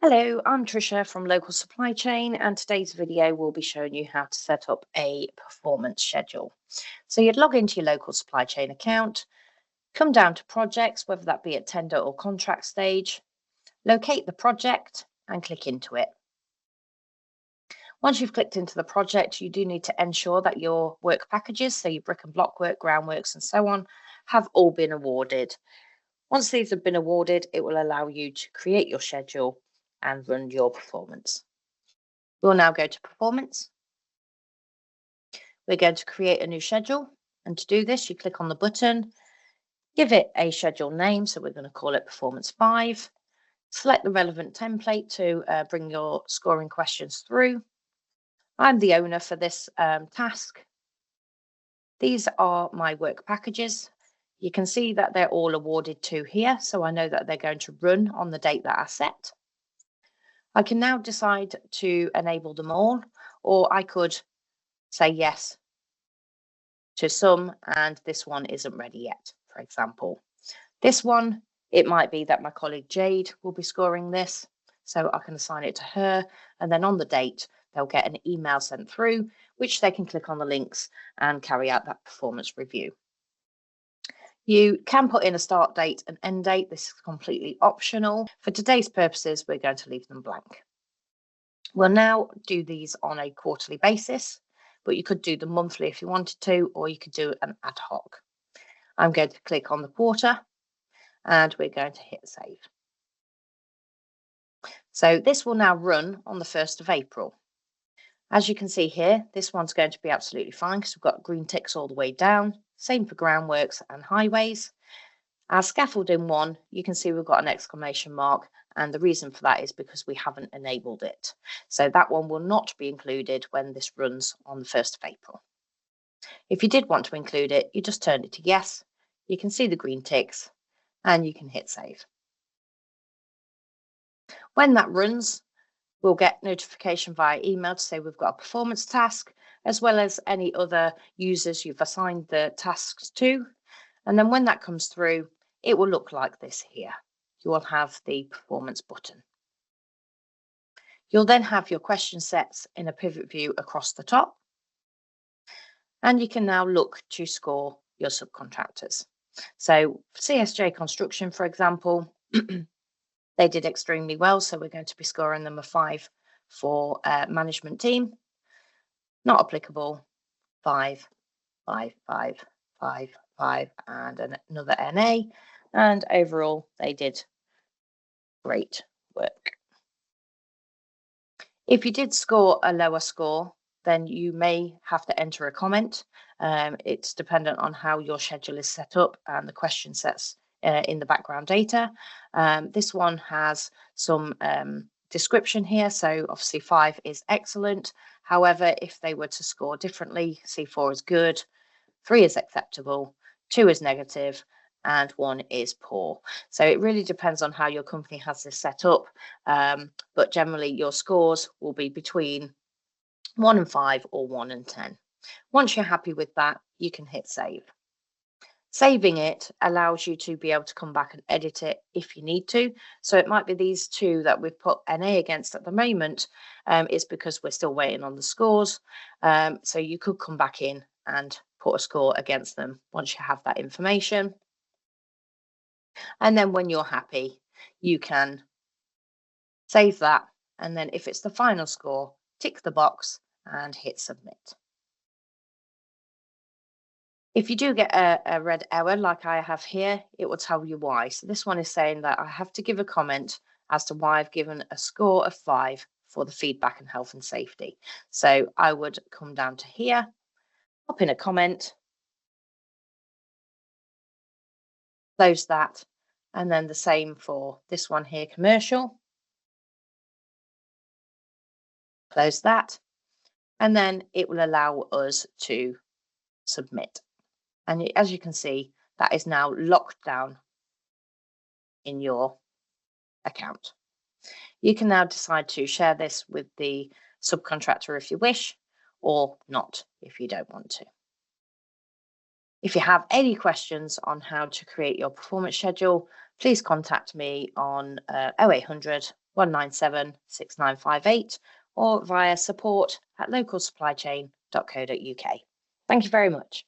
Hello, I'm Trisha from Local Supply Chain, and today's video will be showing you how to set up a performance schedule. So you'd log into your local supply chain account, come down to projects, whether that be at tender or contract stage, locate the project and click into it. Once you've clicked into the project, you do need to ensure that your work packages, so your brick and block work, groundworks and so on, have all been awarded. Once these have been awarded, it will allow you to create your schedule and run your performance. We'll now go to performance. We're going to create a new schedule. And to do this, you click on the button, give it a schedule name. So we're going to call it Performance 5. Select the relevant template to bring your scoring questions through. I'm the owner for this task. These are my work packages. You can see that they're all awarded to here. So I know that they're going to run on the date that I set. I can now decide to enable them all, or I could say yes to some, and this one isn't ready yet, for example. This one, it might be that my colleague Jade will be scoring this, so I can assign it to her, and then on the date, they'll get an email sent through, which they can click on the links and carry out that performance review. You can put in a start date and end date. This is completely optional. For today's purposes, we're going to leave them blank. We'll now do these on a quarterly basis, but you could do them monthly if you wanted to, or you could do an ad hoc. I'm going to click on the quarter and we're going to hit save. So this will now run on the 1st of April. As you can see here, this one's going to be absolutely fine because we've got green ticks all the way down. Same for groundworks and highways. Our scaffolding one, you can see we've got an exclamation mark, and the reason for that is because we haven't enabled it. So that one will not be included when this runs on the 1st of April. If you did want to include it, you just turn it to yes. You can see the green ticks and you can hit save. When that runs, we'll get notification via email to say we've got a performance task, as well as any other users you've assigned the tasks to. And then when that comes through, it will look like this here. You will have the performance button. You'll then have your question sets in a pivot view across the top. And you can now look to score your subcontractors. So CSJ Construction, for example, they did extremely well. So we're going to be scoring them a 5 for management team. Not applicable, 5, 5, 5, 5, 5, and another NA. And overall, they did great work. If you did score a lower score, then you may have to enter a comment. It's dependent on how your schedule is set up and the question sets in the background data. This one has some description here. So obviously 5 is excellent. However, if they were to score differently, C4 is good, 3 is acceptable, 2 is negative, and 1 is poor. So it really depends on how your company has this set up. But generally your scores will be between 1 and 5 or 1 and 10. Once you're happy with that, you can hit save. Saving it allows you to be able to come back and edit it if you need to. So it might be these two that we've put NA against at the moment. It's because we're still waiting on the scores. So you could come back in and put a score against them once you have that information. And then when you're happy, you can save that. And then if it's the final score, tick the box and hit submit. If you do get a red error like I have here, it will tell you why. So this one is saying that I have to give a comment as to why I've given a score of 5 for the feedback and health and safety. So I would come down to here, pop in a comment, close that, and then the same for this one here, commercial. Close that, and then it will allow us to submit. And as you can see, that is now locked down in your account. You can now decide to share this with the subcontractor if you wish, or not if you don't want to. If you have any questions on how to create your performance schedule, please contact me on 0800 197 6958 or via support@localsupplychain.co.uk. Thank you very much.